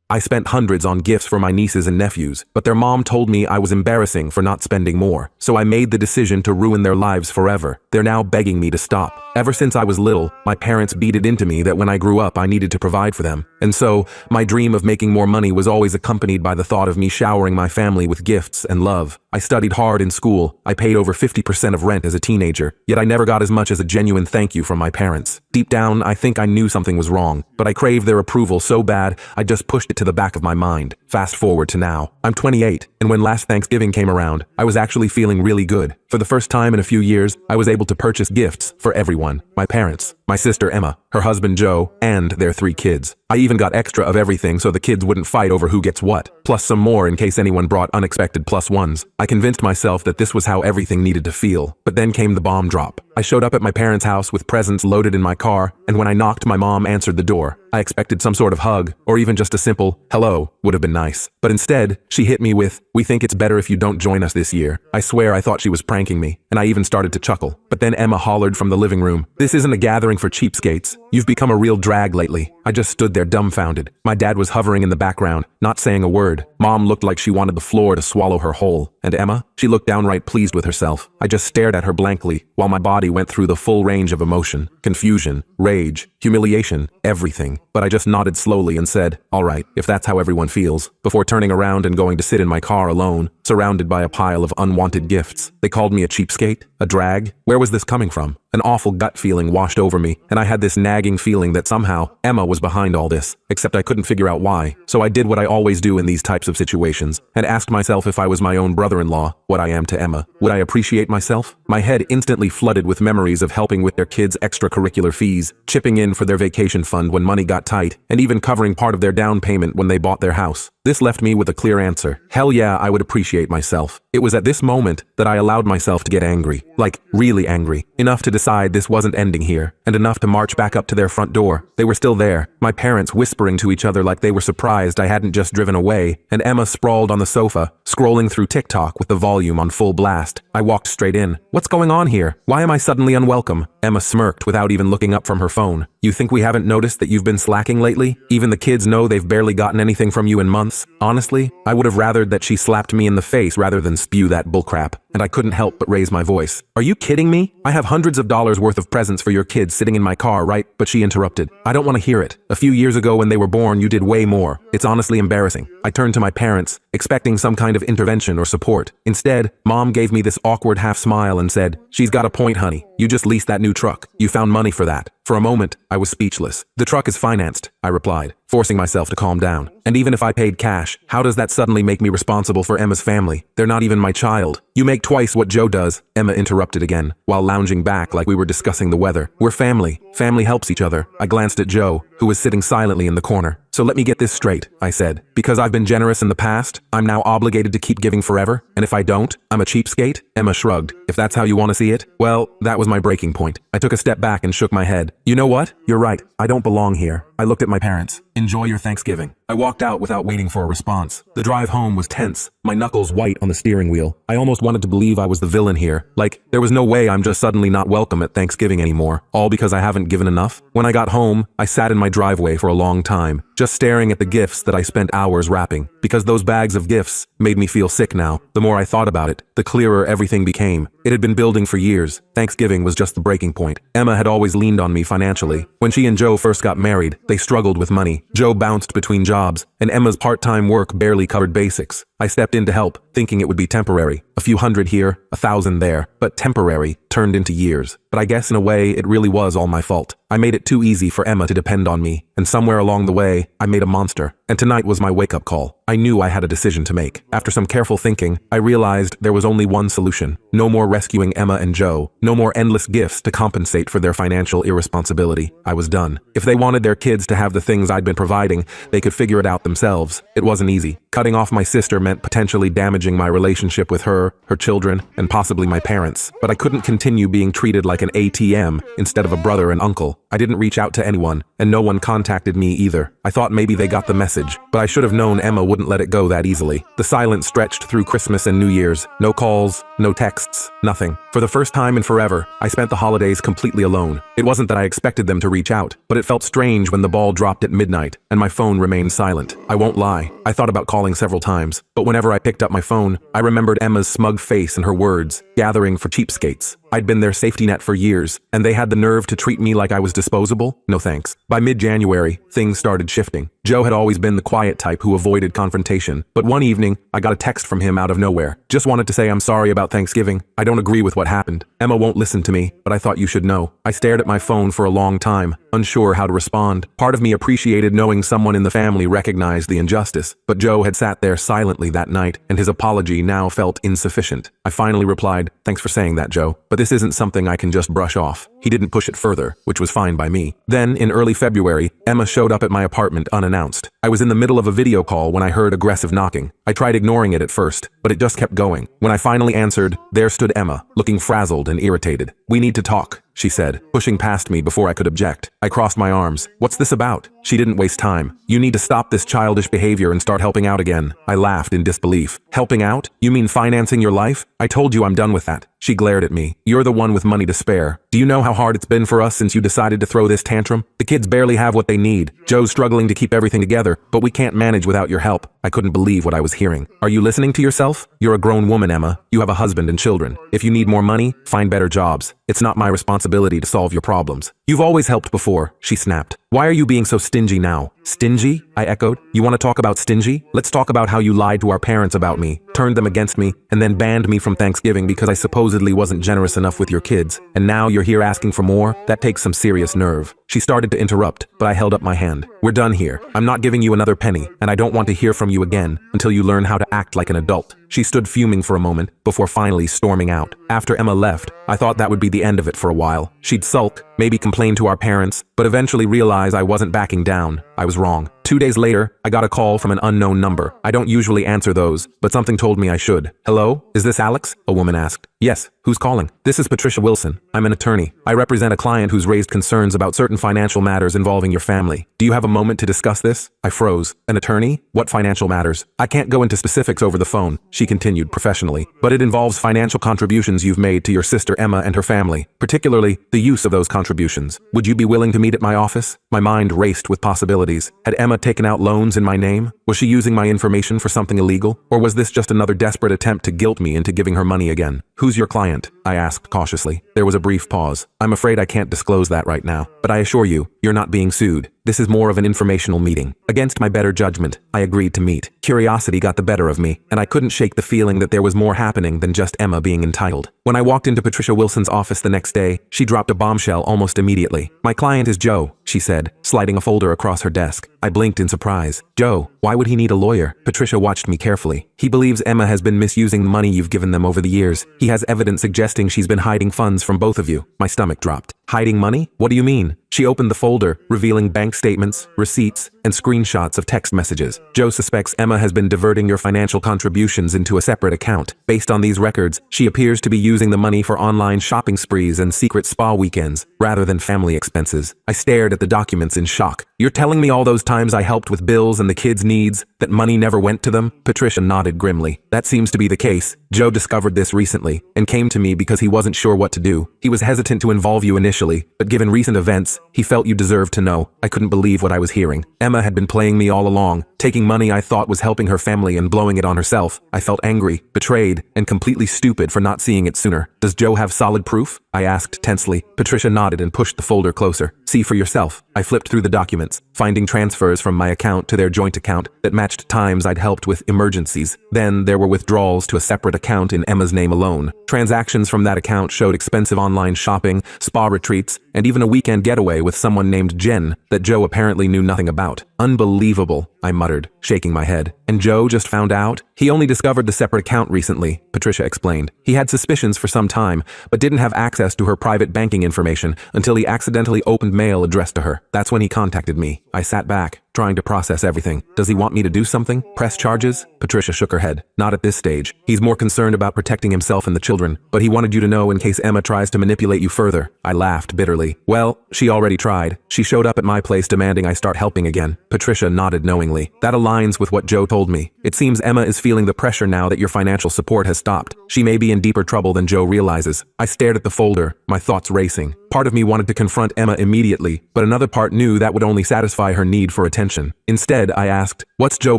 I spent hundreds on gifts for my nieces and nephews, but their mom told me I was embarrassing for not spending more, so I made the decision to ruin their lives forever. They're now begging me to stop. Ever since I was little, my parents beat it into me that when I grew up I needed to provide for them. And so, my dream of making more money was always accompanied by the thought of me showering my family with gifts and love. I studied hard in school. I paid over 50% of rent as a teenager, yet I never got as much as a genuine thank you from my parents. Deep down, I think I knew something was wrong, but I craved their approval so bad, I just pushed it to the back of my mind. Fast forward to now. I'm 28, and when last Thanksgiving came around, I was actually feeling really good. For the first time in a few years, I was able to purchase gifts for everyone. My parents, my sister Emma, her husband Joe, and their 3 kids. I even got extra of everything so the kids wouldn't fight over who gets what, plus some more in case anyone brought unexpected plus ones. I convinced myself that this was how everything needed to feel, but then came the bomb drop. I showed up at my parents' house with presents loaded in my car, and when I knocked, my mom answered the door. I expected some sort of hug, or even just a simple, hello, would have been nice. But instead, she hit me with, we think it's better if you don't join us this year. I swear I thought she was pranking me, and I even started to chuckle. But then Emma hollered from the living room, this isn't a gathering for cheapskates. You've become a real drag lately. I just stood there dumbfounded. My dad was hovering in the background, not saying a word. Mom looked like she wanted the floor to swallow her whole. And Emma? She looked downright pleased with herself. I just stared at her blankly, while my body went through the full range of emotion. Confusion, rage, humiliation, everything. But I just nodded slowly and said, all right, if that's how everyone feels, before turning around and going to sit in my car alone, surrounded by a pile of unwanted gifts. They called me a cheapskate? A drag? Where was this coming from? An awful gut feeling washed over me, and I had this nagging feeling that somehow Emma was behind all this, except I couldn't figure out why. So I did what I always do in these types of situations, and asked myself if I was my own brother-in-law, what I am to Emma. Would I appreciate myself? My head instantly flooded with memories of helping with their kids' extracurricular fees, chipping in for their vacation fund when money got tight, and even covering part of their down payment when they bought their house. This left me with a clear answer. Hell yeah, I would appreciate myself. It was at this moment that I allowed myself to get angry. Like, really angry. Enough to decide this wasn't ending here, and enough to march back up to their front door. They were still there, my parents whispering to each other like they were surprised I hadn't just driven away, and Emma sprawled on the sofa, scrolling through TikTok with the volume on full blast. I walked straight in. What's going on here? Why am I suddenly unwelcome? Emma smirked without even looking up from her phone. You think we haven't noticed that you've been slacking lately? Even the kids know they've barely gotten anything from you in months. Honestly, I would have rathered that she slapped me in the face rather than spew that bullcrap, and I couldn't help but raise my voice. Are you kidding me? I have hundreds of dollars worth of presents for your kids sitting in my car, right? But she interrupted. I don't want to hear it. A few years ago when they were born, you did way more. It's honestly embarrassing. I turned to my parents, expecting some kind of intervention or support. Instead, Mom gave me this awkward half smile and said, she's got a point, honey. You just leased that new truck. You found money for that. For a moment, I was speechless. The truck is financed, I replied, forcing myself to calm down. And even if I paid cash, how does that suddenly make me responsible for Emma's family? They're not even my child. You make twice what Joe does, Emma interrupted again, while lounging back like we were discussing the weather. We're family. Family helps each other. I glanced at Joe, who was sitting silently in the corner. So let me get this straight, I said. Because I've been generous in the past, I'm now obligated to keep giving forever? And if I don't, I'm a cheapskate? Emma shrugged. If that's how you want to see it, well, that was my breaking point. I took a step back and shook my head. You know what? You're right. I don't belong here. I looked at my parents. Enjoy your Thanksgiving. I walked out without waiting for a response. The drive home was tense, my knuckles white on the steering wheel. I almost wanted to believe I was the villain here. Like, there was no way I'm just suddenly not welcome at Thanksgiving anymore, all because I haven't given enough. When I got home, I sat in my driveway for a long time, just staring at the gifts that I spent hours wrapping, because those bags of gifts made me feel sick now. The more I thought about it, the clearer everything became. It had been building for years. Thanksgiving was just the breaking point. Emma had always leaned on me financially. When she and Joe first got married, they struggled with money. Joe bounced between jobs, and Emma's part-time work barely covered basics. I stepped in to help, thinking it would be temporary. A few hundred here, 1,000 there, but temporary turned into years. But I guess in a way, it really was all my fault. I made it too easy for Emma to depend on me, and somewhere along the way, I made a monster. And tonight was my wake-up call. I knew I had a decision to make. After some careful thinking, I realized there was only one solution. No more rescuing Emma and Joe. No more endless gifts to compensate for their financial irresponsibility. I was done. If they wanted their kids to have the things I'd been providing, they could figure it out themselves. It wasn't easy. Cutting off my sister meant potentially damaging my relationship with her children, and possibly my parents. But I couldn't continue being treated like an ATM instead of a brother and uncle. I didn't reach out to anyone, and no one contacted me either. I thought maybe they got the message, but I should have known Emma wouldn't let it go that easily. The silence stretched through Christmas and New Year's. No calls, no texts, nothing. For the first time in forever, I spent the holidays completely alone. It wasn't that I expected them to reach out, but it felt strange when the ball dropped at midnight and my phone remained silent. I won't lie, I thought about calling several times, but whenever I picked up my phone, I remembered Emma's smug face and her words, gathering for cheapskates. I'd been their safety net for years, and they had the nerve to treat me like I was disposable? No thanks. By mid-January, things started shifting. Joe had always been the quiet type who avoided confrontation, but one evening, I got a text from him out of nowhere. Just wanted to say I'm sorry about Thanksgiving. I don't agree with what happened. Emma won't listen to me, but I thought you should know. I stared at my phone for a long time, unsure how to respond. Part of me appreciated knowing someone in the family recognized the injustice, but Joe had sat there silently that night, and his apology now felt insufficient. I finally replied, "Thanks for saying that, Joe, but this isn't something I can just brush off." He didn't push it further, which was fine by me. Then, in early February, Emma showed up at my apartment unannounced. I was in the middle of a video call when I heard aggressive knocking. I tried ignoring it at first, but it just kept going. When I finally answered, there stood Emma, looking frazzled and irritated. "We need to talk," she said, pushing past me before I could object. I crossed my arms. "What's this about?" She didn't waste time. "You need to stop this childish behavior and start helping out again." I laughed in disbelief. "Helping out? You mean financing your life? I told you I'm done with that." She glared at me. "You're the one with money to spare. Do you know how hard it's been for us since you decided to throw this tantrum? The kids barely have what they need. Joe's struggling to keep everything together, but we can't manage without your help." I couldn't believe what I was hearing. "Are you listening to yourself? You're a grown woman, Emma. You have a husband and children. If you need more money, find better jobs. It's not my responsibility to solve your problems. You've always helped before," she snapped. "Why are you being so stingy now?" "Stingy?" I echoed. "You want to talk about stingy? Let's talk about how you lied to our parents about me, turned them against me, and then banned me from Thanksgiving because I supposedly wasn't generous enough with your kids. And now you're here asking for more? That takes some serious nerve." She started to interrupt, but I held up my hand. "We're done here. I'm not giving you another penny, and I don't want to hear from you again until you learn how to act like an adult." She stood fuming for a moment before finally storming out. After Emma left, I thought that would be the end of it for a while. She'd sulk, maybe complain to our parents, but eventually realize I wasn't backing down. I was wrong. 2 days later, I got a call from an unknown number. I don't usually answer those, but something told me I should. "Hello? Is this Alex?" a woman asked. "Yes. Who's calling?" "This is Patricia Wilson. I'm an attorney. I represent a client who's raised concerns about certain financial matters involving your family. Do you have a moment to discuss this?" I froze. "An attorney? What financial matters?" "I can't go into specifics over the phone," she continued professionally, "but it involves financial contributions you've made to your sister Emma and her family, particularly the use of those contributions. Would you be willing to meet at my office?" My mind raced with possibilities. Had Emma taken out loans in my name? Was she using my information for something illegal? Or was this just another desperate attempt to guilt me into giving her money again? "Who's your client?" I asked cautiously. There was a brief pause. "I'm afraid I can't disclose that right now, but I assure you, you're not being sued. This is more of an informational meeting." Against my better judgment, I agreed to meet. Curiosity got the better of me, and I couldn't shake the feeling that there was more happening than just Emma being entitled. When I walked into Patricia Wilson's office the next day, she dropped a bombshell almost immediately. "My client is Joe," she said, sliding a folder across her desk. I blinked in surprise. "Joe? Why would he need a lawyer?" Patricia watched me carefully. "He believes Emma has been misusing the money you've given them over the years. He has evidence suggesting she's been hiding funds from both of you." My stomach dropped. "Hiding money? What do you mean?" She opened the folder, revealing bank statements, receipts, and screenshots of text messages. "Joe suspects Emma has been diverting your financial contributions into a separate account. Based on these records, she appears to be using the money for online shopping sprees and secret spa weekends, rather than family expenses." I stared at the documents in shock. "You're telling me all those times I helped with bills and the kids' needs, that money never went to them?" Patricia nodded grimly. "That seems to be the case. Joe discovered this recently, and came to me because he wasn't sure what to do. He was hesitant to involve you initially, but given recent events, he felt you deserved to know." I couldn't believe what I was hearing. Emma had been playing me all along, taking money I thought was helping her family and blowing it on herself. I felt angry, betrayed, and completely stupid for not seeing it sooner. "Does Joe have solid proof?" I asked tensely. Patricia nodded and pushed the folder closer. "See for yourself." I flipped through the documents, finding transfers from my account to their joint account that matched times I'd helped with emergencies. Then there were withdrawals to a separate account in Emma's name alone. Transactions from that account showed expensive online shopping, spa retreats, and even a weekend getaway with someone named Jen that Joe apparently knew nothing about. "Unbelievable," I muttered, shaking my head. "And Joe just found out?" "He only discovered the separate account recently," Patricia explained. "He had suspicions for some time, but didn't have access to her private banking information until he accidentally opened mail addressed to her. That's when he contacted me." I sat back, trying to process everything. Does he want me to do something? Press charges? Patricia shook her head. Not at this stage. He's more concerned about protecting himself and the children, but he wanted you to know in case Emma tries to manipulate you further. I laughed bitterly. Well, she already tried. She showed up at my place demanding I start helping again. Patricia nodded knowingly. That aligns with what Joe told me. It seems Emma is feeling the pressure now that your financial support has stopped. She may be in deeper trouble than Joe realizes. I stared at the folder, my thoughts racing. Part of me wanted to confront Emma immediately, but another part knew that would only satisfy her need for attention. Instead, I asked, what's Joe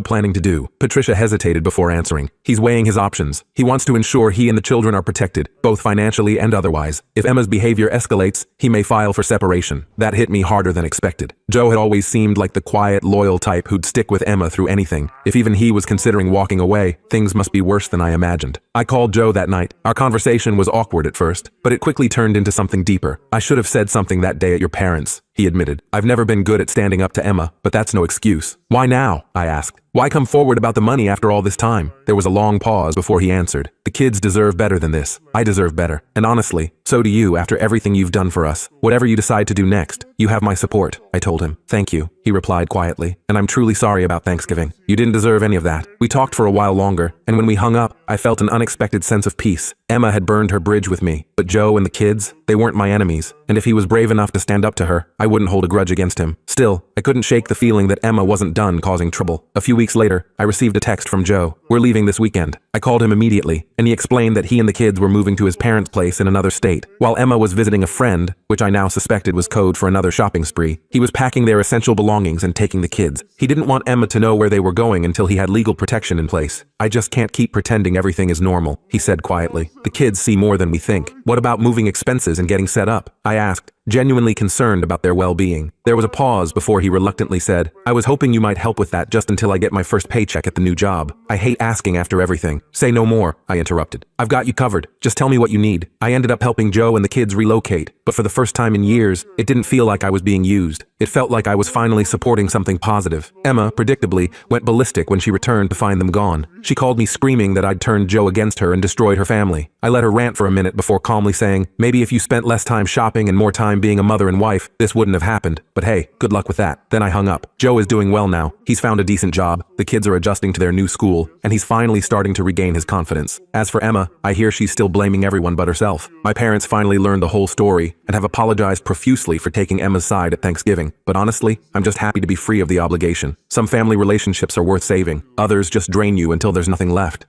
planning to do? Patricia hesitated before answering. He's weighing his options. He wants to ensure he and the children are protected, both financially and otherwise. If Emma's behavior escalates, he may file for separation. That hit me harder than expected. Joe had always seemed like the quiet, loyal type who'd stick with Emma through anything. If even he was considering walking away, things must be worse than I imagined. I called Joe that night. Our conversation was awkward at first, but it quickly turned into something deeper. I should have said something that day at your parents', he admitted. I've never been good at standing up to Emma, but that's no excuse. Why now? I asked. Why come forward about the money after all this time? There was a long pause before he answered. The kids deserve better than this. I deserve better. And honestly, so do you after everything you've done for us. Whatever you decide to do next, you have my support, I told him. Thank you, he replied quietly. And I'm truly sorry about Thanksgiving. You didn't deserve any of that. We talked for a while longer, and when we hung up, I felt an unexpected sense of peace. Emma had burned her bridge with me, but Joe and the kids, they weren't my enemies. And if he was brave enough to stand up to her, I wouldn't hold a grudge against him. Still, I couldn't shake the feeling that Emma wasn't done causing trouble. A few weeks later, I received a text from Joe. We're leaving this weekend. I called him immediately, and he explained that he and the kids were moving to his parents' place in another state. While Emma was visiting a friend, which I now suspected was code for another shopping spree, he was packing their essential belongings and taking the kids. He didn't want Emma to know where they were going until he had legal protection in place. I just can't keep pretending everything is normal, he said quietly. The kids see more than we think. What about moving expenses and getting set up? I asked, genuinely concerned about their well-being. There was a pause before he reluctantly said, I was hoping you might help with that just until I get my first paycheck at the new job. I hate asking after everything. Say no more, I interrupted. I've got you covered. Just tell me what you need. I ended up helping Joe and the kids relocate, but for the first time in years, it didn't feel like I was being used. It felt like I was finally supporting something positive. Emma, predictably, went ballistic when she returned to find them gone. She called me screaming that I'd turned Joe against her and destroyed her family. I let her rant for a minute before calmly saying, maybe if you spent less time shopping and more time being a mother and wife, this wouldn't have happened. But hey, good luck with that. Then I hung up. Joe is doing well now. He's found a decent job. The kids are adjusting to their new school, and he's finally starting to regain his confidence. As for Emma, I hear she's still blaming everyone but herself. My parents finally learned the whole story and have apologized profusely for taking Emma's side at Thanksgiving. But honestly, I'm just happy to be free of the obligation. Some family relationships are worth saving. Others just drain you until there's nothing left.